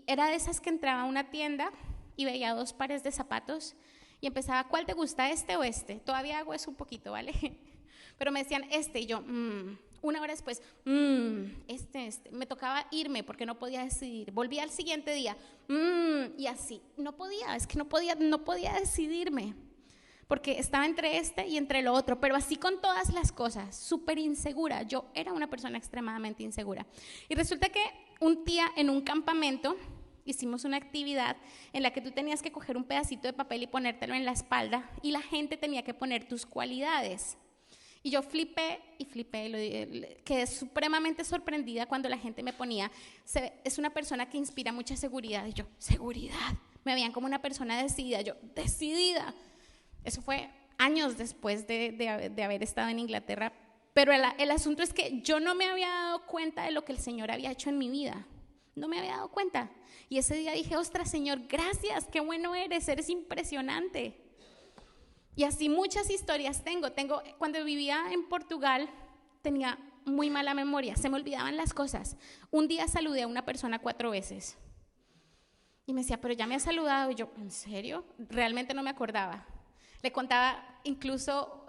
era de esas que entraba a una tienda y veía 2 pares de zapatos y empezaba, ¿cuál te gusta, este o este? Todavía hago eso un poquito, ¿vale? Pero me decían este y yo, Una hora después, este. Me tocaba irme porque no podía decidir. Volví al siguiente día, y así. No podía decidirme. Porque estaba entre este y entre lo otro, pero así con todas las cosas, súper insegura. Yo era una persona extremadamente insegura. Y resulta que un día en un campamento hicimos una actividad en la que tú tenías que coger un pedacito de papel y ponértelo en la espalda y la gente tenía que poner tus cualidades. Y yo flipé, quedé supremamente sorprendida cuando la gente me ponía, es una persona que inspira mucha seguridad. Y yo, ¿seguridad? Me veían como una persona decidida, yo, decidida. Eso fue años después de haber estado en Inglaterra, pero el asunto es que yo no me había dado cuenta de lo que el Señor había hecho en mi vida, no me había dado cuenta. Y ese día dije, ostras, Señor, gracias, qué bueno eres impresionante. Y así muchas historias tengo. Cuando vivía en Portugal, tenía muy mala memoria, se me olvidaban las cosas. Un día saludé a una persona 4 veces. Y me decía, pero ya me has saludado. Y yo, ¿en serio? Realmente no me acordaba. Le contaba incluso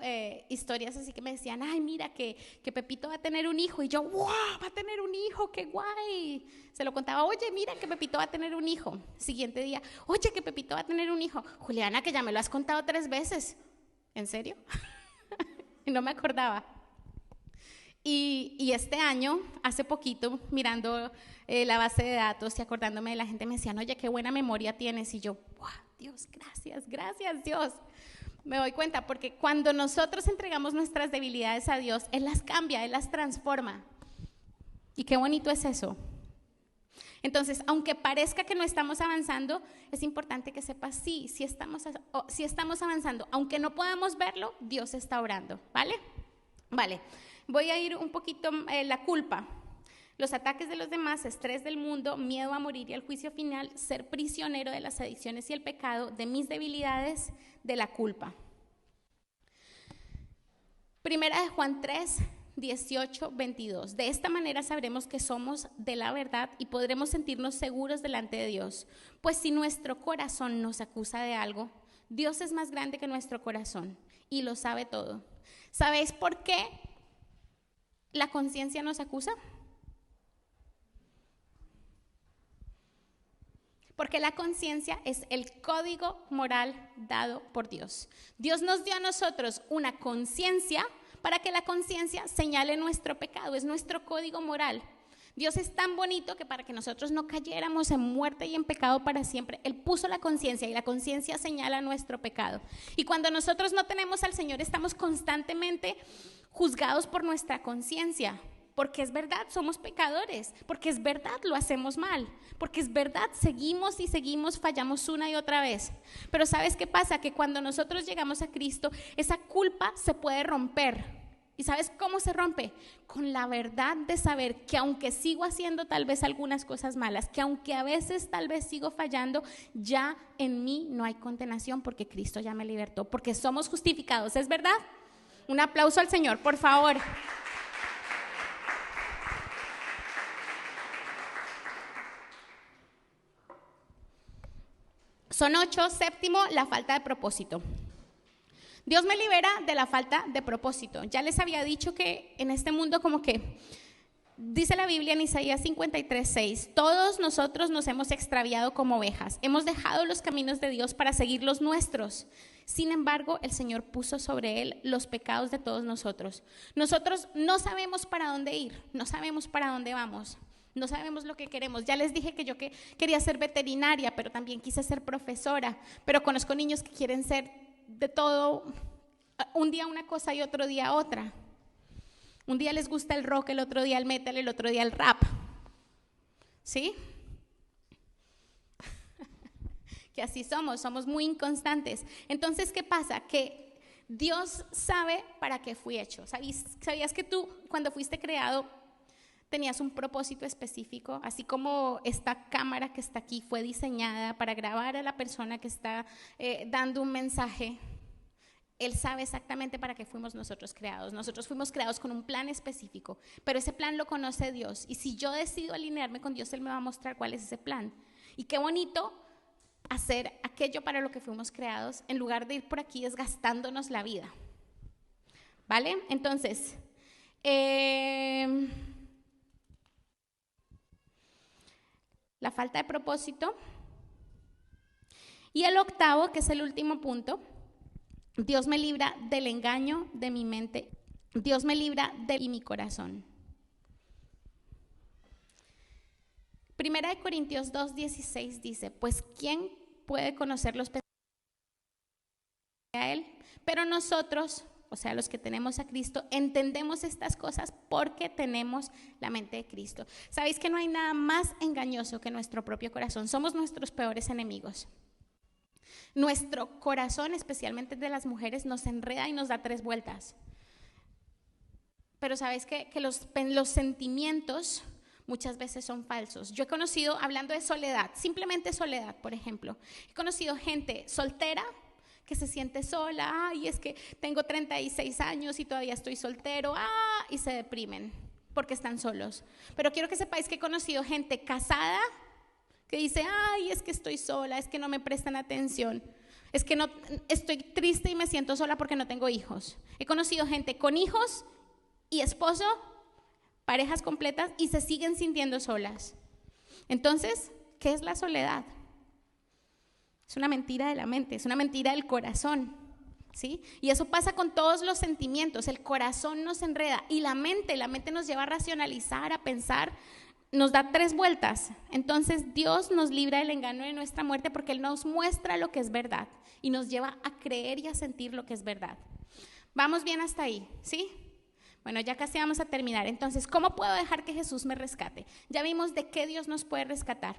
historias así que me decían, ay, mira que Pepito va a tener un hijo. Y yo, wow, va a tener un hijo, qué guay. Se lo contaba, oye, mira que Pepito va a tener un hijo. Siguiente día, oye, que Pepito va a tener un hijo. Juliana, que ya me lo has contado 3 veces. ¿En serio? Y no me acordaba. Y este año, hace poquito, mirando la base de datos y acordándome de la gente, me decían, oye, qué buena memoria tienes. Y yo, wow, Dios, gracias Dios. Me doy cuenta, porque cuando nosotros entregamos nuestras debilidades a Dios, Él las cambia, Él las transforma. Y qué bonito es eso. Entonces, aunque parezca que no estamos avanzando, es importante que sepas, sí estamos avanzando. Aunque no podamos verlo, Dios está obrando, ¿vale? Vale, voy a ir un poquito, la culpa. Los ataques de los demás, estrés del mundo, miedo a morir y al juicio final, ser prisionero de las adicciones y el pecado, de mis debilidades, de la culpa. Primera de Juan 3, 18, 22. De esta manera sabremos que somos de la verdad y podremos sentirnos seguros delante de Dios. Pues si nuestro corazón nos acusa de algo, Dios es más grande que nuestro corazón y lo sabe todo. ¿Sabéis por qué la conciencia nos acusa? Porque la conciencia es el código moral dado por Dios. Dios nos dio a nosotros una conciencia para que la conciencia señale nuestro pecado, es nuestro código moral. Dios es tan bonito que para que nosotros no cayéramos en muerte y en pecado para siempre, Él puso la conciencia y la conciencia señala nuestro pecado. Y cuando nosotros no tenemos al Señor, estamos constantemente juzgados por nuestra conciencia. Porque es verdad, somos pecadores, porque es verdad, lo hacemos mal, porque es verdad, seguimos y seguimos, fallamos una y otra vez. Pero ¿sabes qué pasa? Que cuando nosotros llegamos a Cristo, esa culpa se puede romper. ¿Y sabes cómo se rompe? Con la verdad de saber que aunque sigo haciendo tal vez algunas cosas malas, que aunque a veces tal vez sigo fallando, ya en mí no hay condenación porque Cristo ya me libertó, porque somos justificados, ¿es verdad? Un aplauso al Señor, por favor. Son 8, séptimo, la falta de propósito. Dios me libera de la falta de propósito. Ya les había dicho que en este mundo como que, dice la Biblia en Isaías 53, 6, todos nosotros nos hemos extraviado como ovejas, hemos dejado los caminos de Dios para seguir los nuestros. Sin embargo, el Señor puso sobre Él los pecados de todos nosotros. Nosotros no sabemos para dónde ir, no sabemos para dónde vamos. No sabemos lo que queremos. Ya les dije que yo quería ser veterinaria, pero también quise ser profesora. Pero conozco niños que quieren ser de todo, un día una cosa y otro día otra. Un día les gusta el rock, el otro día el metal, el otro día el rap. ¿Sí? Que así somos muy inconstantes. Entonces, ¿qué pasa? Que Dios sabe para qué fui hecho. ¿Sabías que tú, cuando fuiste creado, tenías un propósito específico? Así como esta cámara que está aquí fue diseñada para grabar a la persona que está dando un mensaje, Él sabe exactamente para qué fuimos nosotros creados. Nosotros fuimos creados con un plan específico, pero ese plan lo conoce Dios. Y si yo decido alinearme con Dios, Él me va a mostrar cuál es ese plan. Y qué bonito hacer aquello para lo que fuimos creados, en lugar de ir por aquí desgastándonos la vida. ¿Vale? Entonces, la falta de propósito. Y el octavo, que es el último punto, Dios me libra del engaño de mi mente, Dios me libra de mi corazón. Primera de Corintios 2:16 dice, pues ¿quién puede conocer los pensamientos de Él? Pero nosotros o sea, los que tenemos a Cristo, entendemos estas cosas porque tenemos la mente de Cristo. ¿Sabéis que no hay nada más engañoso que nuestro propio corazón? Somos nuestros peores enemigos. Nuestro corazón, especialmente de las mujeres, nos enreda y nos da 3 vueltas. Pero ¿sabéis que los sentimientos muchas veces son falsos? Yo he conocido, hablando de soledad, simplemente soledad, por ejemplo, he conocido gente soltera que se siente sola, y es que tengo 36 años y todavía estoy soltero, y se deprimen porque están solos. Pero quiero que sepáis que he conocido gente casada que dice, es que estoy sola, es que no me prestan atención, es que no, estoy triste y me siento sola porque no tengo hijos. He conocido gente con hijos y esposo, parejas completas, y se siguen sintiendo solas. Entonces, ¿qué es la soledad? Es una mentira de la mente, es una mentira del corazón, ¿sí? Y eso pasa con todos los sentimientos. El corazón nos enreda y la mente nos lleva a racionalizar, a pensar, nos da 3 vueltas. Entonces Dios nos libra del engaño de nuestra muerte porque Él nos muestra lo que es verdad y nos lleva a creer y a sentir lo que es verdad. ¿Vamos bien hasta ahí? ¿Sí? Bueno, ya casi vamos a terminar. Entonces, ¿cómo puedo dejar que Jesús me rescate? Ya vimos de qué Dios nos puede rescatar.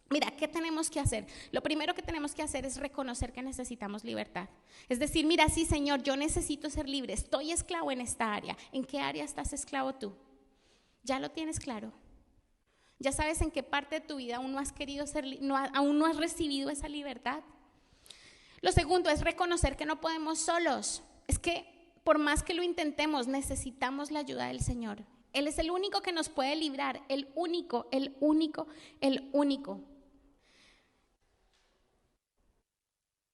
Mira, ¿qué tenemos que hacer? Lo primero que tenemos que hacer es reconocer que necesitamos libertad. Es decir, mira, sí, Señor, yo necesito ser libre. Estoy esclavo en esta área. ¿En qué área estás esclavo tú? ¿Ya lo tienes claro? ¿Ya sabes en qué parte de tu vida aún no has querido ser, aún no has recibido esa libertad? Lo segundo es reconocer que no podemos solos. Es que por más que lo intentemos, necesitamos la ayuda del Señor. Él es el único que nos puede librar, el único.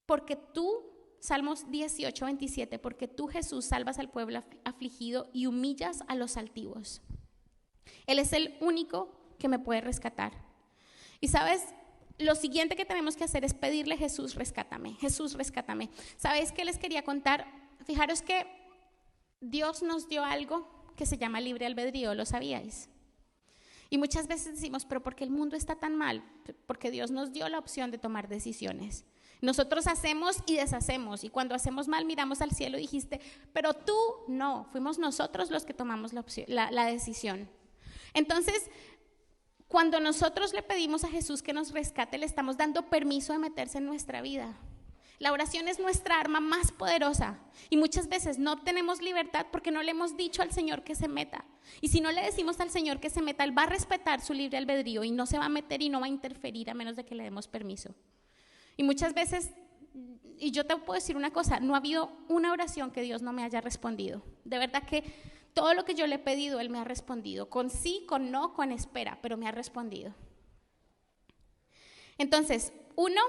Porque tú, Salmos 18, 27, porque tú, Jesús, salvas al pueblo afligido y humillas a los altivos. Él es el único que me puede rescatar. Y sabes, lo siguiente que tenemos que hacer es pedirle: Jesús, rescátame, Jesús, rescátame. ¿Sabéis qué les quería contar? Fijaros que Dios nos dio algo que se llama libre albedrío, ¿lo sabíais? Y muchas veces decimos, pero ¿por qué el mundo está tan mal? Porque Dios nos dio la opción de tomar decisiones. Nosotros hacemos y deshacemos, y cuando hacemos mal miramos al cielo y dijiste, pero tú no, fuimos nosotros los que tomamos la decisión. Entonces, cuando nosotros le pedimos a Jesús que nos rescate, le estamos dando permiso de meterse en nuestra vida. La oración es nuestra arma más poderosa y muchas veces no tenemos libertad porque no le hemos dicho al Señor que se meta. Y si no le decimos al Señor que se meta, Él va a respetar su libre albedrío y no se va a meter y no va a interferir a menos de que le demos permiso. Y muchas veces, y yo te puedo decir una cosa, no ha habido una oración que Dios no me haya respondido. De verdad que todo lo que yo le he pedido, Él me ha respondido. Con sí, con no, con espera, pero me ha respondido. Entonces, 1,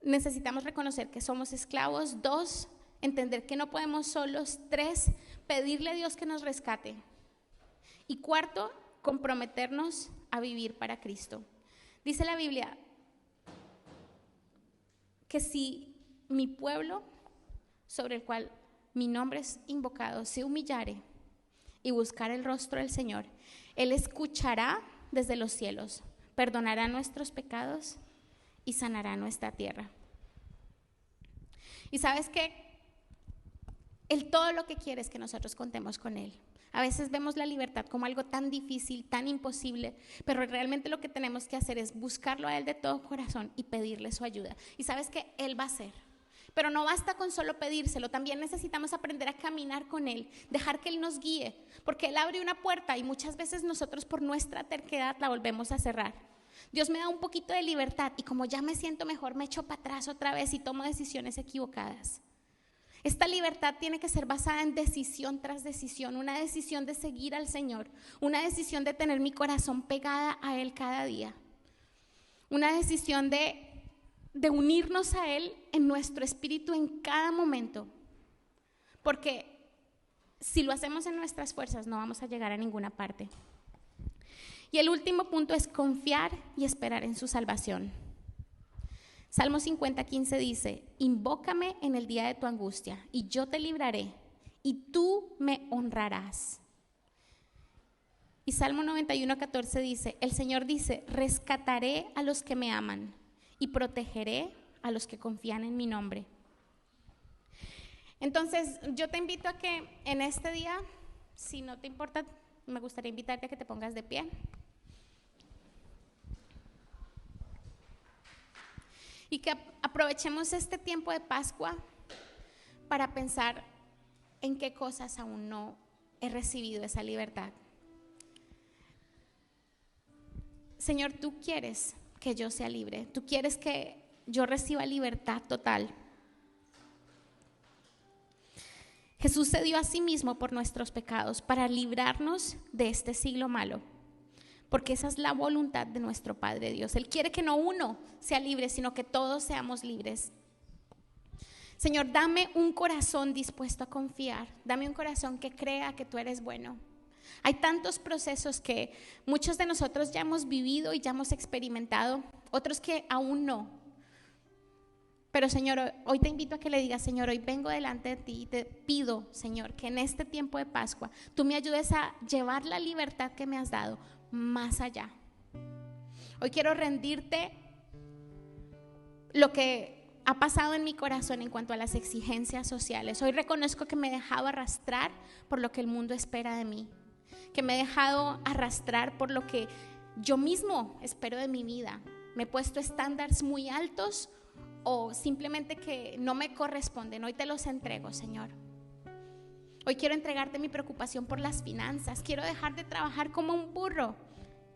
necesitamos reconocer que somos esclavos. 2, entender que no podemos solos. 3, pedirle a Dios que nos rescate. Y 4, comprometernos a vivir para Cristo. Dice la Biblia que si mi pueblo, sobre el cual mi nombre es invocado, se humillare y buscar el rostro del Señor, Él escuchará desde los cielos, perdonará nuestros pecados y sanará nuestra tierra. Y sabes que Él todo lo que quiere es que nosotros contemos con Él. A veces vemos la libertad como algo tan difícil, tan imposible, pero realmente lo que tenemos que hacer es buscarlo a Él de todo corazón y pedirle su ayuda. Y sabes que Él va a hacer. Pero no basta con solo pedírselo, también necesitamos aprender a caminar con Él, dejar que Él nos guíe, porque Él abre una puerta y muchas veces nosotros por nuestra terquedad la volvemos a cerrar. Dios me da un poquito de libertad y como ya me siento mejor, me echo para atrás otra vez y tomo decisiones equivocadas. Esta libertad tiene que ser basada en decisión tras decisión, una decisión de seguir al Señor, una decisión de tener mi corazón pegada a Él cada día, una decisión de unirnos a Él en nuestro espíritu en cada momento, porque si lo hacemos en nuestras fuerzas no vamos a llegar a ninguna parte. Y el último punto es confiar y esperar en su salvación. Salmo 50:15 dice, invócame en el día de tu angustia y yo te libraré y tú me honrarás. Y Salmo 91:14 dice, el Señor dice, rescataré a los que me aman y protegeré a los que confían en mi nombre. Entonces, yo te invito a que en este día, si no te importa, me gustaría invitarte a que te pongas de pie. Y que aprovechemos este tiempo de Pascua para pensar en qué cosas aún no he recibido esa libertad. Señor, tú quieres que yo sea libre, tú quieres que yo reciba libertad total. Jesús se dio a sí mismo por nuestros pecados para librarnos de este siglo malo, porque esa es la voluntad de nuestro Padre Dios. Él quiere que no uno sea libre, sino que todos seamos libres. Señor, dame un corazón dispuesto a confiar, dame un corazón que crea que tú eres bueno. Hay tantos procesos que muchos de nosotros ya hemos vivido y ya hemos experimentado, otros que aún no. Pero Señor, hoy te invito a que le digas: Señor, hoy vengo delante de ti y te pido, Señor, que en este tiempo de Pascua tú me ayudes a llevar la libertad que me has dado más allá. Hoy quiero rendirte lo que ha pasado en mi corazón en cuanto a las exigencias sociales. Hoy reconozco que me he dejado arrastrar por lo que el mundo espera de mí, que me he dejado arrastrar por lo que yo mismo espero de mi vida. Me he puesto estándares muy altos o simplemente que no me corresponden. Hoy te los entrego, Señor. Hoy quiero entregarte mi preocupación por las finanzas. Quiero dejar de trabajar como un burro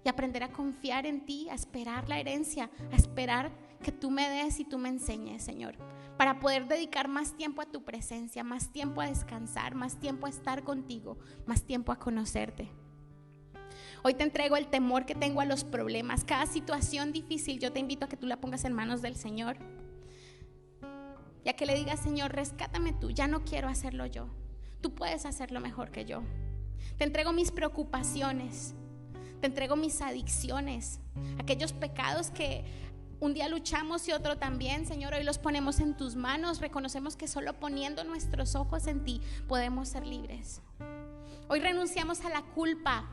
y aprender a confiar en ti, a esperar la herencia, a esperar que tú me des y tú me enseñes, Señor, para poder dedicar más tiempo a tu presencia, más tiempo a descansar, más tiempo a estar contigo, más tiempo a conocerte. Hoy te entrego el temor que tengo a los problemas. Cada situación difícil yo te invito a que tú la pongas en manos del Señor, ya que le digas: Señor, rescátame tú, ya no quiero hacerlo yo, tú puedes hacerlo mejor que yo. Te entrego mis preocupaciones, te entrego mis adicciones, aquellos pecados que un día luchamos y otro también. Señor, hoy los ponemos en tus manos. Reconocemos que solo poniendo nuestros ojos en ti podemos ser libres. Hoy renunciamos a la culpa,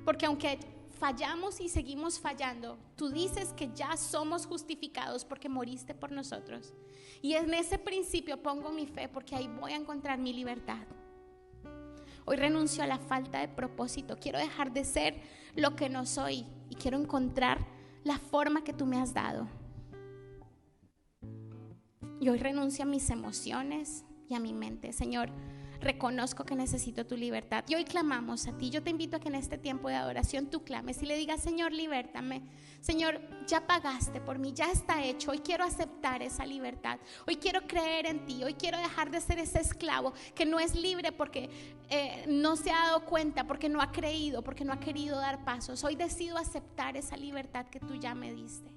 porque aunque fallamos y seguimos fallando, tú dices que ya somos justificados porque moriste por nosotros. Y en ese principio pongo mi fe, porque ahí voy a encontrar mi libertad. Hoy renuncio a la falta de propósito. Quiero dejar de ser lo que no soy y quiero encontrar la forma que tú me has dado. Y hoy renuncio a mis emociones y a mi mente. Señor, reconozco que necesito tu libertad. Y hoy clamamos a ti. Yo te invito a que en este tiempo de adoración tú clames y le digas: Señor, libértame. Señor, ya pagaste por mí, ya está hecho. Hoy quiero aceptar esa libertad. Hoy quiero creer en ti. Hoy quiero dejar de ser ese esclavo que no es libre porque no se ha dado cuenta, porque no ha creído, porque no ha querido dar pasos. Hoy decido aceptar esa libertad que tú ya me diste.